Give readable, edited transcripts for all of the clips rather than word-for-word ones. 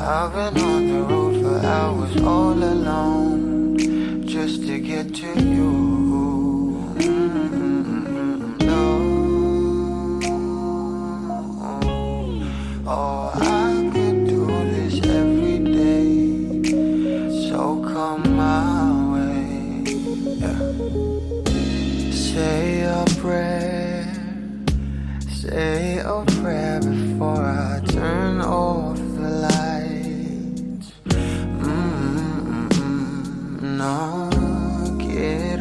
I've been on the road for hours all alone just to get to you. No. Oh, I could do this every day, so come my way. Yeah. Say a prayer, say a prayer before I turn off the lights. No, get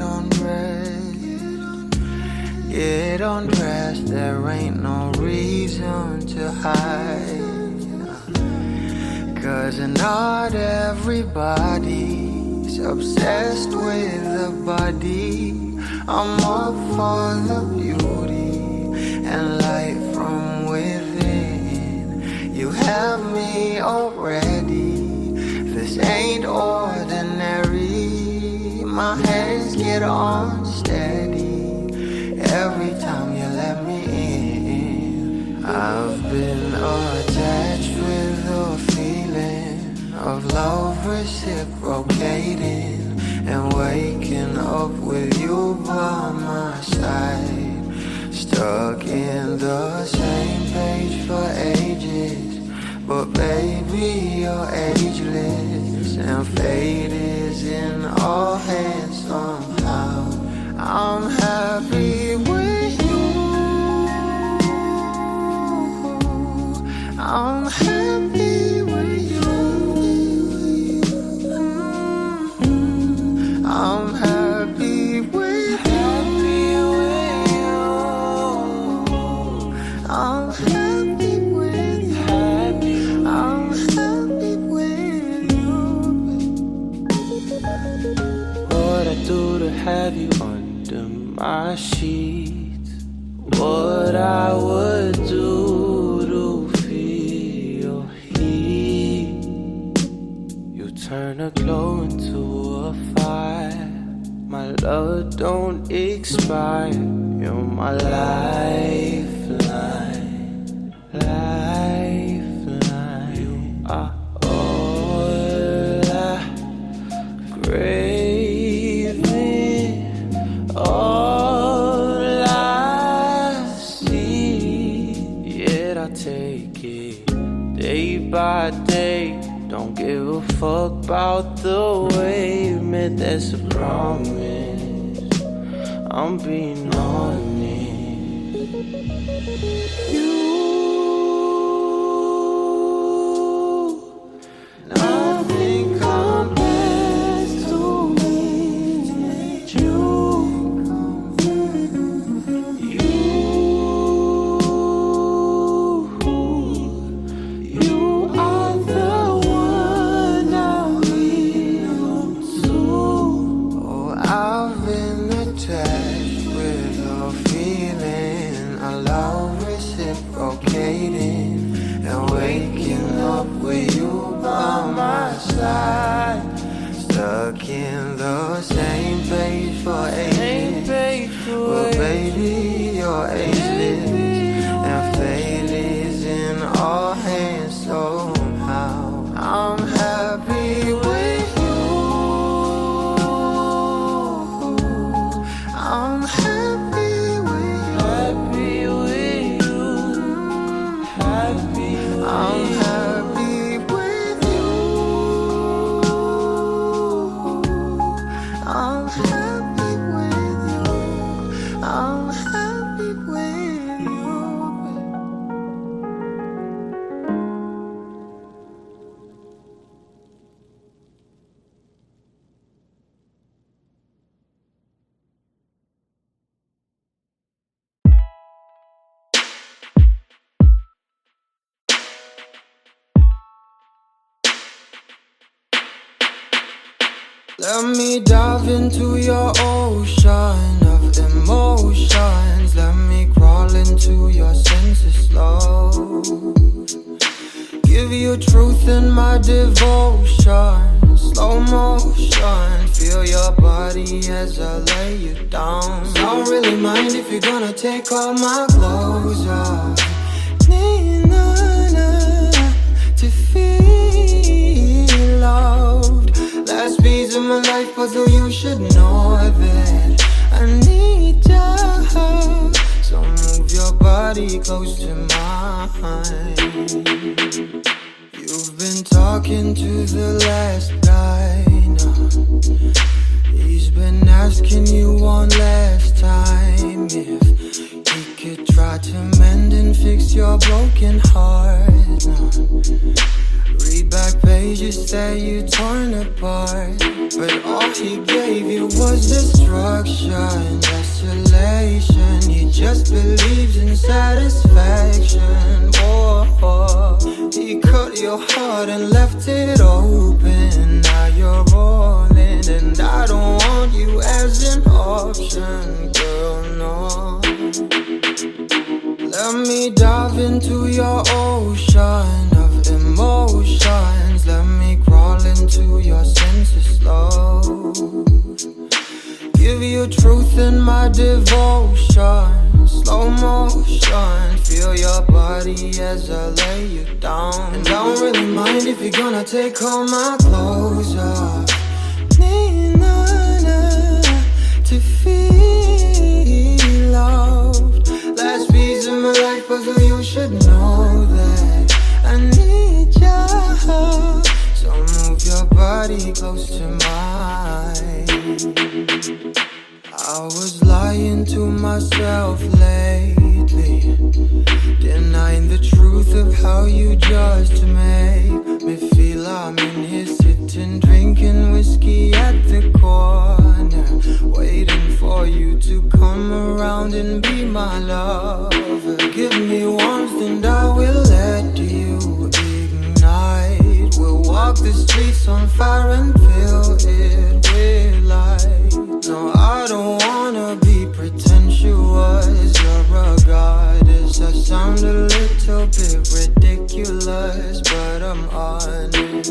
undressed, there ain't no reason to hide. 'Cause not everybody's obsessed with the body. I'm up for the beauty and light from within. You have me already, this ain't ordinary. My hands get unsteady every time you let me in. I've been attached with a feeling of love reciprocating, and waking up with you by my side. Stuck in the same page for ages, but baby you're ageless, and fate is in our hands somehow. I'm happy with you, I'm happy with you, I'm happy with you, I'm happy with you, I'm happy with you. What I do to have you under my sheets, what I would do to feel your heat. You turn a glow into a fire, my love don't expire. You're my lifeline, lifeline. You are all I craving, all I see. Yet I take it day by day. Don't give a fuck about the way you meant. That's a promise, I'm being honest. Nothing compares to me. You are the one I will to. Oh, I've been attached with a feeling, a love reciprocating, and waking up with you by my side. Stuck in the same page for ages, but baby you're ageless, and fate is in our hands somehow. I'm happy with you, I'm happy with you, happy I'm happy with you, I'm happy with you, I'm happy with you. Let me dive into your ocean of emotions. Let me crawl into your senses slow. Give you truth in my devotion. Slow motion. Feel your body as I lay you down. Don't really mind if you're gonna take all my clothes off. To feel puzzle, you should know that I need ya. So move your body close to mine. You've been talking to the last guy now. He's been asking you one last time if he could try to mend and fix your broken heart now. Read back pages that you torn apart, but all he gave you was destruction, desolation. He just believes in satisfaction. Oh, he cut your heart and left it open. Now you're rolling, and I don't want you as an option, girl, no. Let me dive into your ocean of emotions. Let me crawl into your senses slow. Give you truth in my devotion. Slow motion. Feel your body as I lay you down. And I don't really mind if you're gonna take all my clothes off. Need none to feel loved. Last piece of my life puzzle, you should know that I need ya. So move your body close to mine. I was lying to myself lately, denying the truth of how you just make me feel. I'm in here sitting, drinking whiskey at the corner, waiting for you to come around and be my lover. Give me warmth and I will let you ignite. We'll walk the streets on fire and fill it with light. No, I don't wanna be pretentious. You're a goddess. I sound a little bit ridiculous, but I'm honest.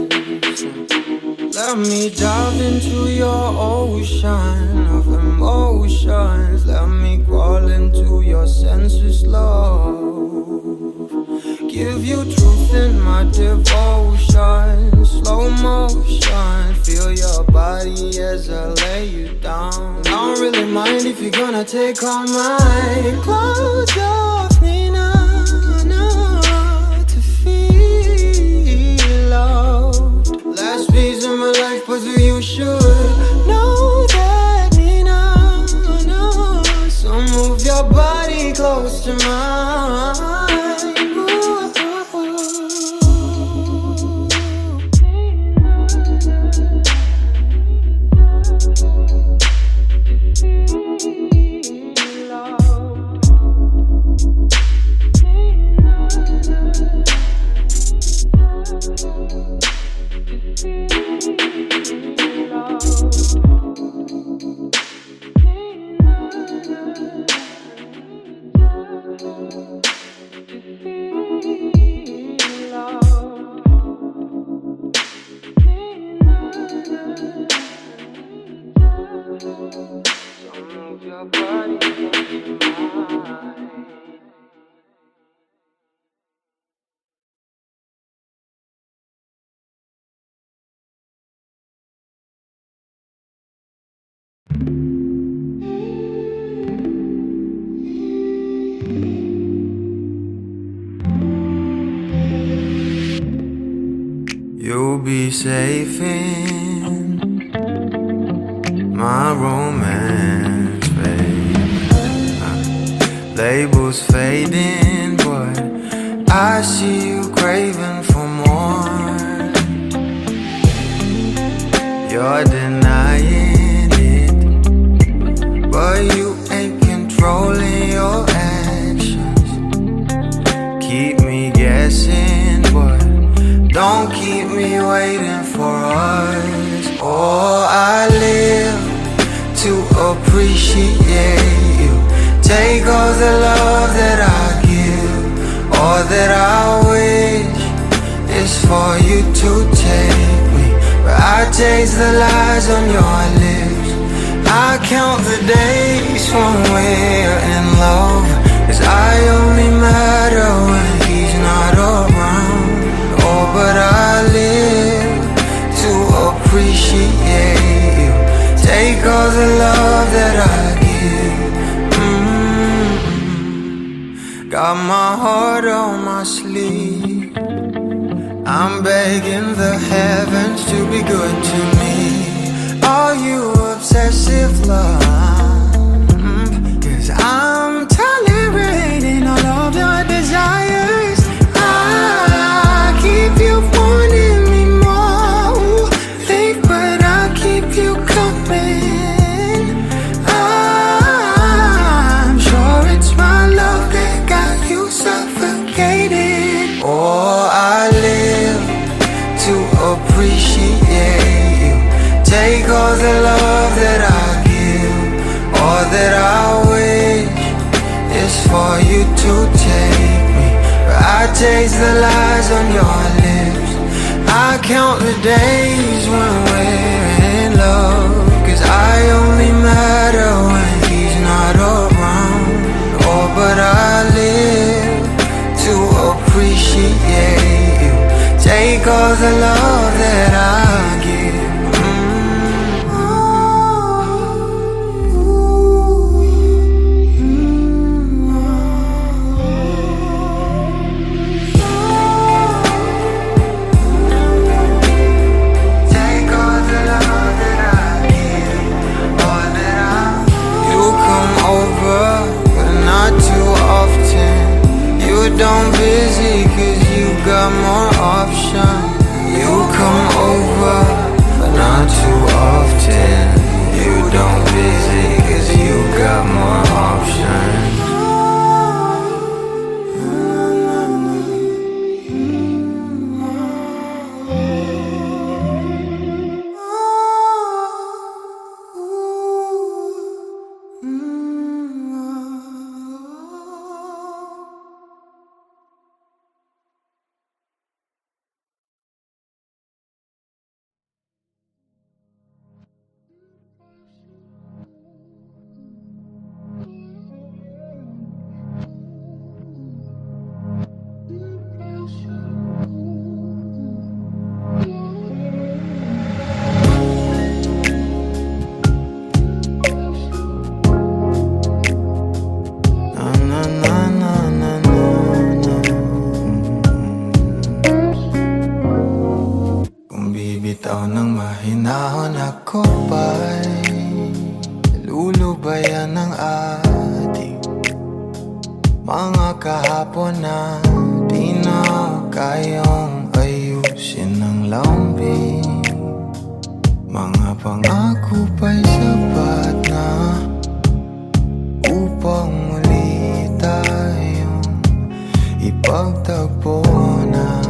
Let me dive into your ocean of emotions. Let me crawl into your senses, love. Give you truth in my devotion. Slow motion. Feel your body as I lay you down. I don't really mind if you're gonna take all my clothes off me now, to feel loved. Last piece of my life puzzle, you should know that me now. So move your body close to mine. You'll be safe in my romance, babe. Labels fading, but I see you craving for more. You're denying it, but you ain't controlling your actions. Keep me guessing, but don't keep me waiting for us. Oh, I live to appreciate you. Take all the love that I give. All that I wish is for you to take me, but I taste the lies on your lips. I count the days when we're in love, 'cause I only matter when he's not around. Oh, but I live to appreciate you. the love that I give. Got my heart on my sleeve. I'm begging the heavens to be good to me. Are you obsessive love? 'Cause I'm tolerating all of your desires. I keep you wanting me more. Late, but I keep you coming. I'm sure it's my love that got you suffocated. Oh, I live to appreciate you. Take all the love that I give. All that I wish is for you to take me. But I taste the lies on your lips. I count the days when we're in love. 'Cause I only matter when he's not around. Oh, but I live to appreciate you. Take all the love that I give. Take all the love that I give, all that I. You come over, but not too often. You don't busy 'cause you got more options. You come over, but not too often. You don't busy 'cause you got more options. Kung bibitaw ng mahinahon ako ba'y lulubayan ng ating mga kahapon na di na kayang ayusin ng lambing. Mga pangako ba'y sapat na upang muli tayong ipagtagpo na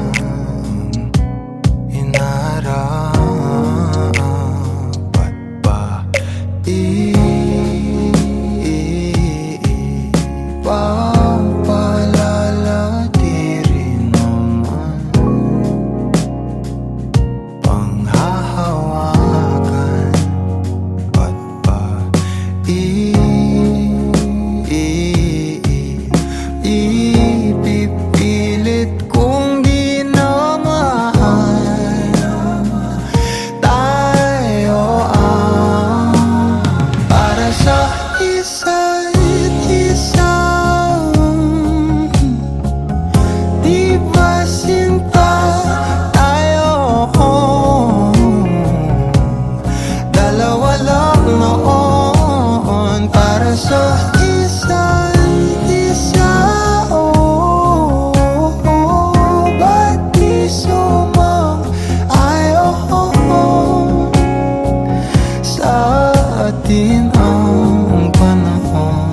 inarapat ba ipapalala di rin naman panghahawakan ba't ba ipipilit kong di na mahal tayo para sa isa't isa. Di ba sinta tayo? Dalawa lang noon para sa isa't isa. Ba't di sumang-ayon sa atin ang panahon?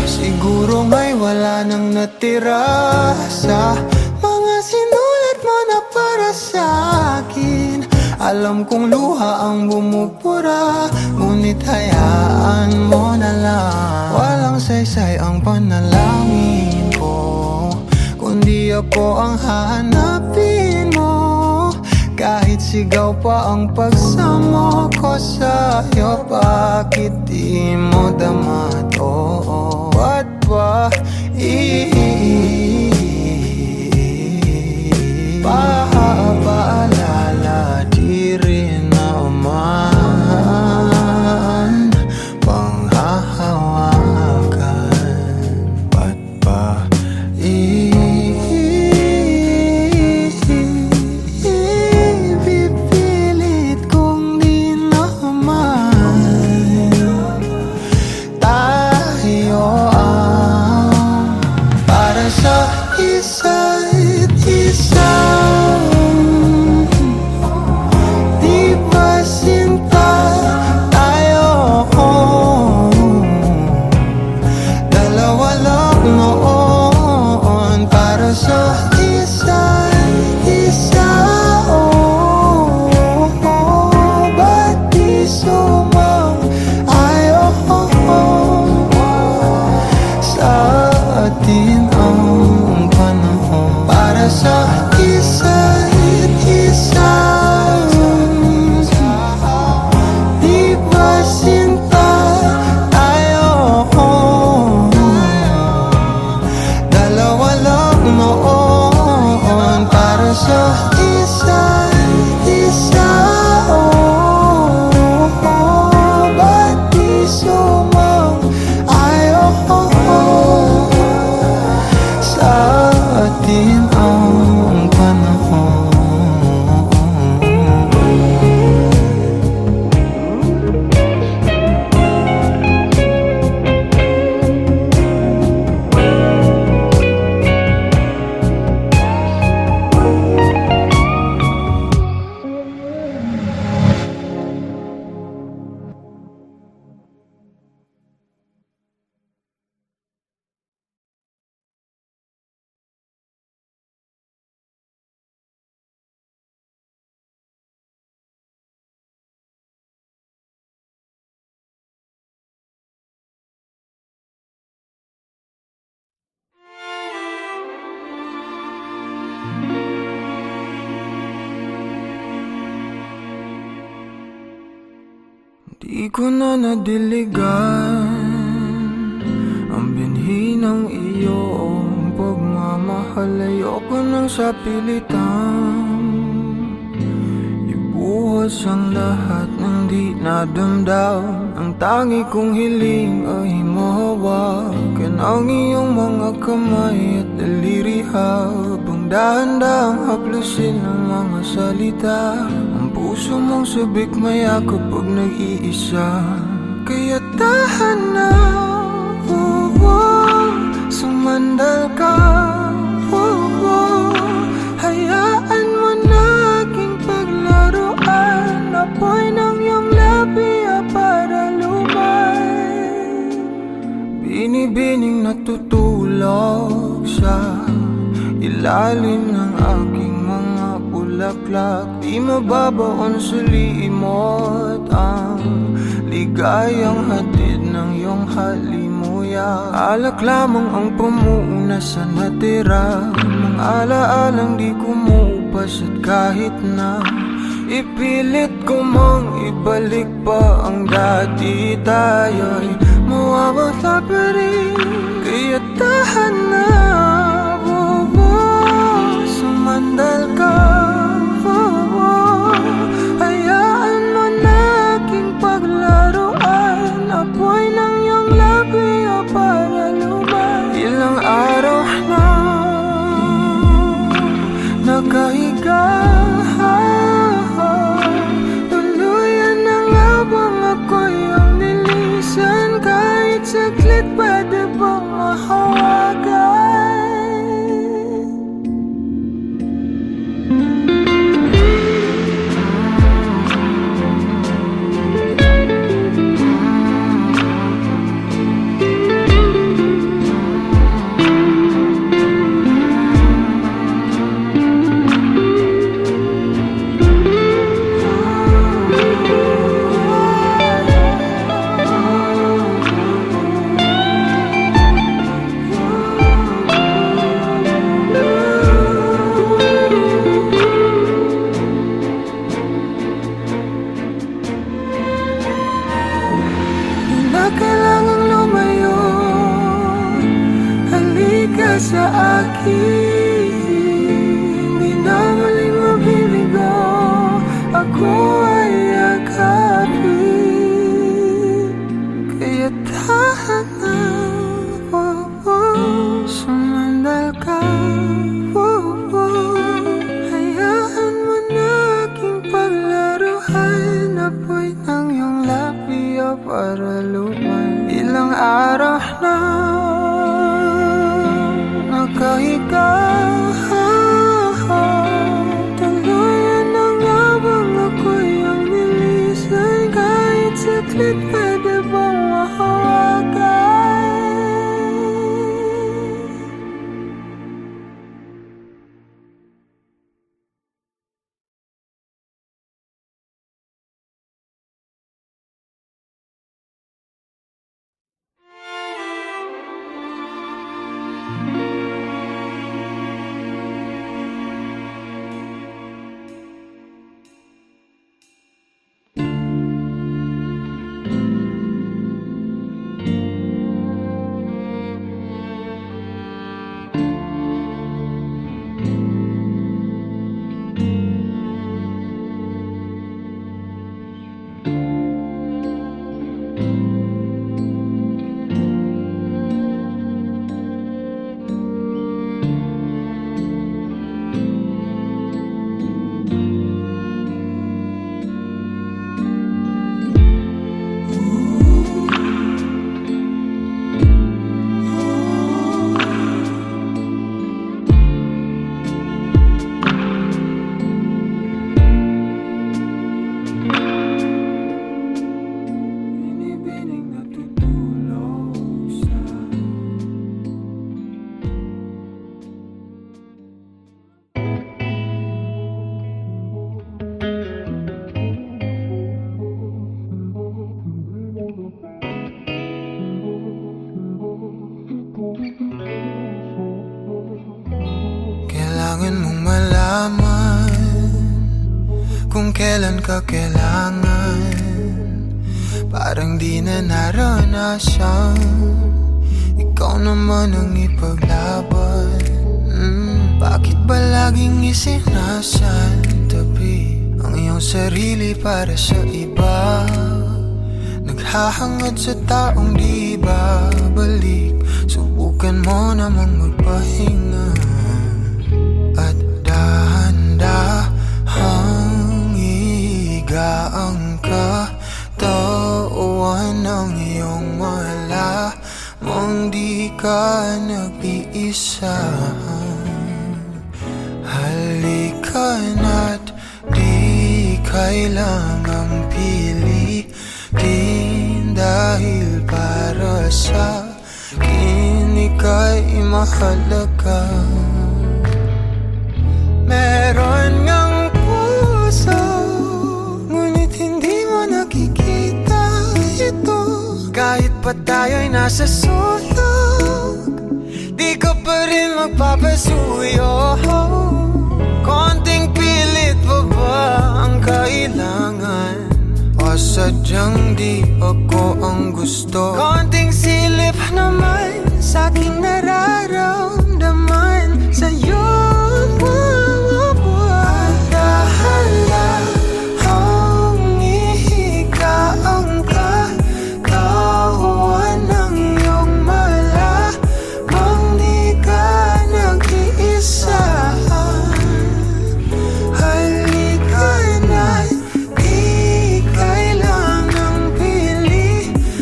Siguro may wala nang natira sa mga sinulat mo na para sa akin. Alam kong luha ang bumubura, ngunit hayaan mo na lang. Walang saysay ang panalangin ko, kundi ako ang hahanapin mo. Kahit sigaw pa ang pagsamo ko sa'yo, bakit di mo dama to? Ba't ba paalala di rin naman panghahawakan? Ba't ba pipilit kong di naman tayo ang para sa isa't isa? Di ba sinta tayo? Dalawa lang noon para sa isa't isa. Ba't di sumang-ayon sa atin ang panahon para sa isa't isa? Di ba sinta tayo? Dalawa lang noon para sa isa't isa. Ba't di sumang-ayon sa atin ang panahon? Di ko na nadiligan ang binhi ng iyong pagmamahal. Ayoko nang sa pilitan ibuhos ang lahat ng di nadamdam. Ang tangi kong hiling ay mahawakan ang iyong mga kamay at daliri, habang dahan-dahang haplusin ang mga salita. Ang puso mong sabik mayakap pag nag-iisa. Kaya tahan na, sumandal ka, hayaan mo na aking paglaruan. Apoy ng iyong labi para lumay, binibining natutulog sa ilalim ng aking mga bulaklak. Di mababaon sa limot ang ligayang hatid ng iyong halimuyak. Alak lamang ang pamuuna sa natira, mga alaalang di kumupas. At kahit na ipilit ko mang ibalik pa ang dati, tayo'y mawawala pa rin. Kaya tahan na, sumandal ka, hayaan mo na aking paglaruan. Apoy ng iyong labi para lumay. Ilang araw na nakahiga, tuluyan na nga bang ako'y ang nilisan? Kahit saglit pwede bang mahawagan? akin. Di na muling mabibigo, ako ay yakapin. Kaya tahan na, sumandal ka, hayaan mo na aking paglaruan. Apoy ng iyong labi para lumay. Ilang araw na nakahiga, tuluyan na nga bang ako'y ang nilisan? Kahit saglit pwede bang mahawagan? Kailangan mong malaman kung kailan ka kailangan. Parang di na naranasan, ikaw naman ang ipaglaban. Bakit ba laging isinasantabi ang iyong sarili para sa iba? Naghahangad sa taong di babalik. Subukan mo namang magpahinga at dahan-dahang higaan ka. Tawan ng iyong malamang di ka nag-iisa. Halika na't di kailangang pilitin, dahil para sa akin ika'y mahalaga. Meron ngang puso, ngunit hindi mo nakikita ito. Kahit pa tayo'y nasa sulok, di ka pa rin magpapasuyo. Konting pilit pa ba ang kailangan? O sadyang di ako ang gusto? Konting silip naman sa aking nararamdaman sa'yo. Dahan-dahang ihigaan ka, kawan ng iyong malamang di ka nag-iisa. Halika na't di kailangang pilitin,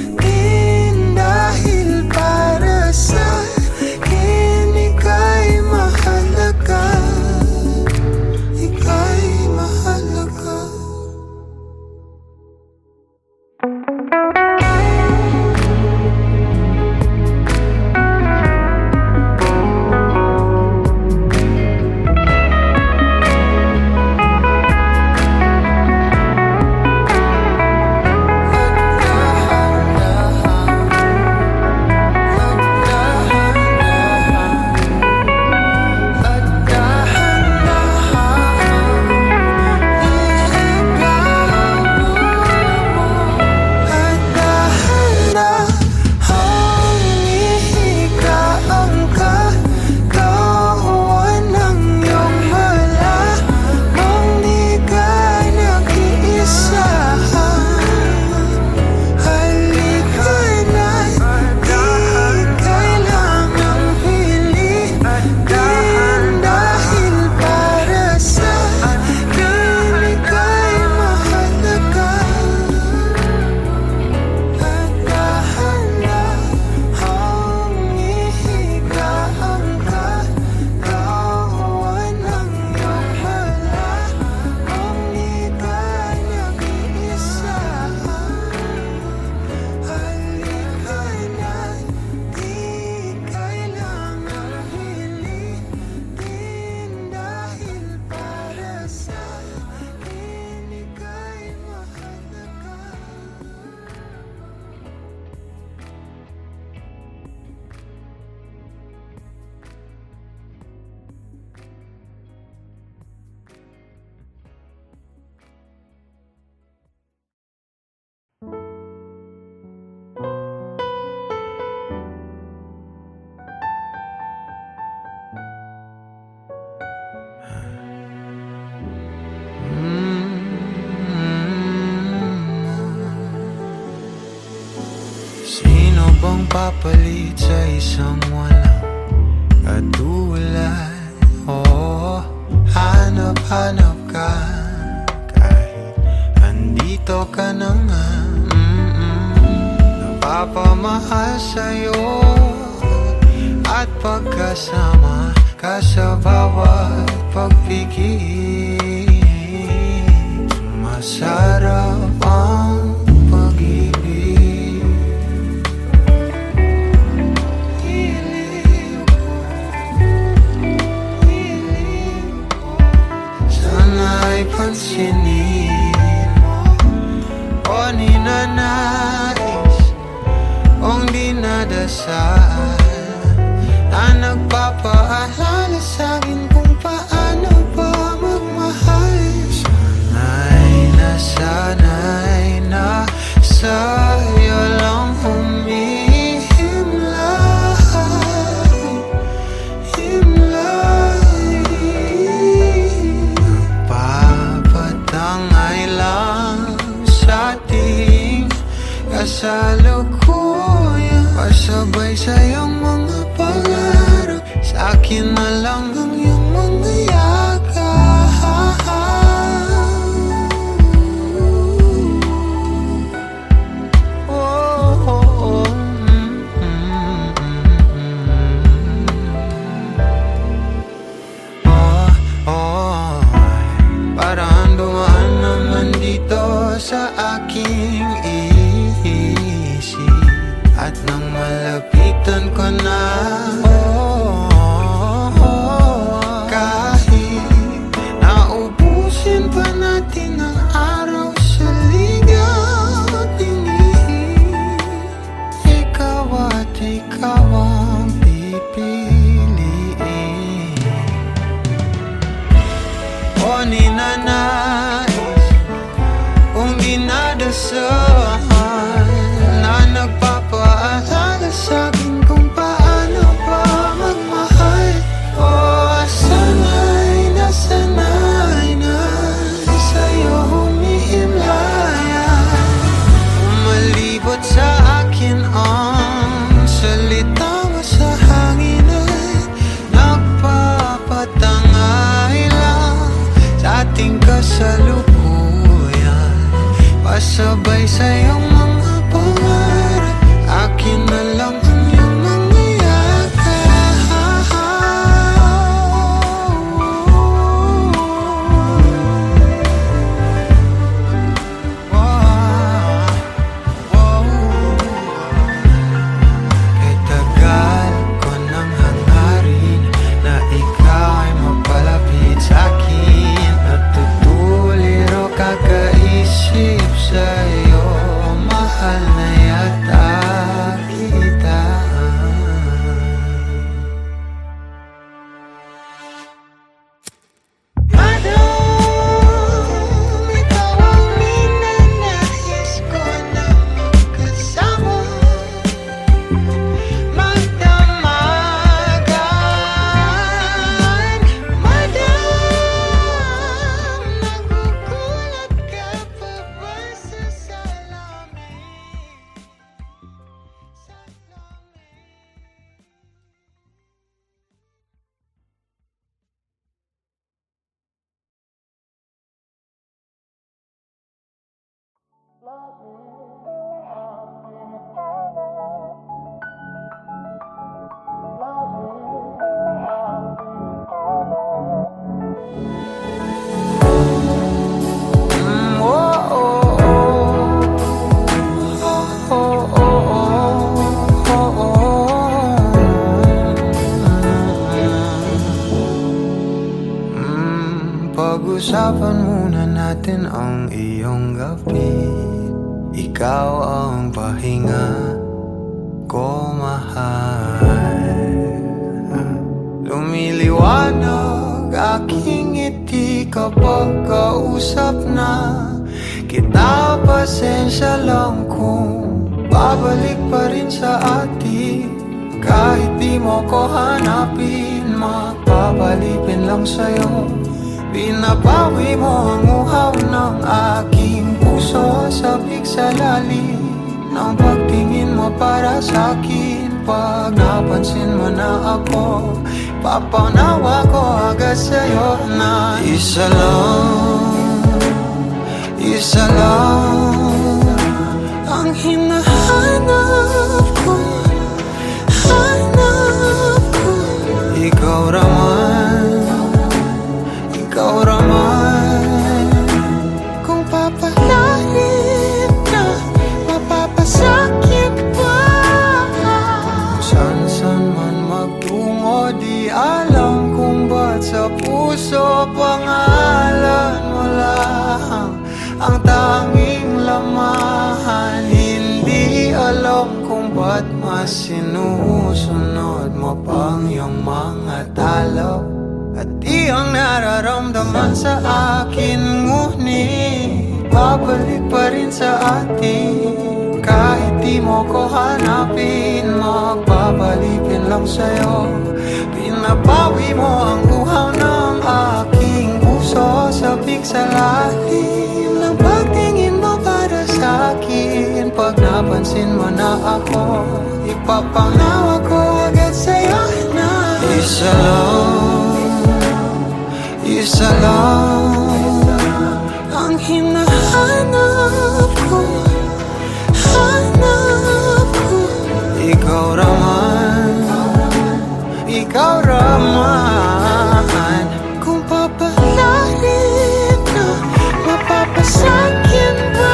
dahil para sa akin nagpapalit sa isang walang katulad. Oh, hanap-hanap ka kahit andito ka na nga. Napapamahal sa'yo at pagkasama ka sa bawat pagpigil. Masarap ang pag-ibig. Hilig ko sana'y pansinin mo o ninanais kung dinadasal na nagpapaalala sa'kin kung paano ba magmahal. Sana'y na sa'yo lang himlay. Papatangay lang sa ating kasalukuyan, pasabay sa'yong mga pangarap, sa'kin na lang ang iyong mga yakas. Parang dumaan naman dito sa aking isip, at nang malapitan ko na, kahit naubusin pa natin ang araw sa ligaw at tingin, ikaw at ikaw ang pipiliin. O ninanais kung dinadasal na nagpapaalala sa'kin kung paano ba magmahal. O sana'y na sa'yo humihimlayan. Umalibot sa akin ang salita mo sa hangin at nagpapatangay lang sa ating kasalukuyan, pasabay sa'yong mga pangarap, akin na lang ang iyong mga yakas. Kay tagal ko nang hangarin na ikaw ay mapalapit sa'kin, natutuliro kakaisip sa'yo, mahal na yata kita. Madam, ikaw ang ninanais ko na magkasama, magdamagan. Madam, nagugulat ka pa ba sa salamin? Pag-usapan muna natin ang iyong gabi. Ikaw ang pahinga ko, mahal. Lumiliwanag aking ngiti kapag kausap na kita. Pasensya lang kung babalik pa rin sa atin, kahit di mo ko hanapin, mapapalipin lang sa'yo. Pinapawi mo ang uhaw ng aking puso, sabik sa lalim ng pagtingin mo para sa'kin. Pag napansin mo na ako, papanawa ko agad sa'yo na isa lang ang hinahanap ko, hanap ko. Ikaw raman, kung papalalim na, mapapasakit pa. San man magtungo, di alam kung ba't sa puso pangalan mo lang ang tanging lamahan. Hindi alam kung ba't mas sinusunod mo pang iyong mga talo. At di ang nararamdaman sa akin, ngunit babalik pa rin sa atin. Kahit di mo ko hanapin, magbabalikin lang sa'yo. Pinapawi mo ang uhaw ng aking puso, sabik sa lalim ng pagtingin mo para sa'kin. Pag napansin mo na ako, ipapanawa ko agad sa'yo na isa lang ang hinahanap ko, hanap ko. Ikaw raman, kung papalalim na, mapapasakit ba?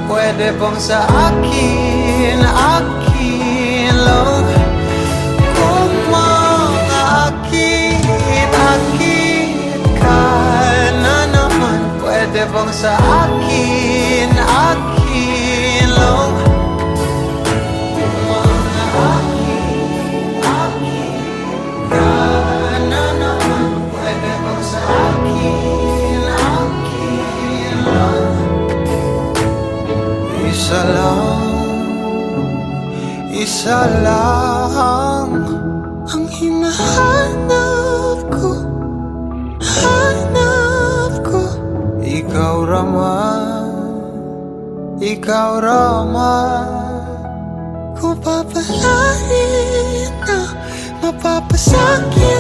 Pwede bang sa akin lang? Kung makaakit ka na naman, pwede bang sa akin lang? Kung makaakit ka na naman, pwede bang sa akin lang? Isa lang ang hinahanap ko, hanap ko. Ikaw raman, kung papalarin na, mapapasakit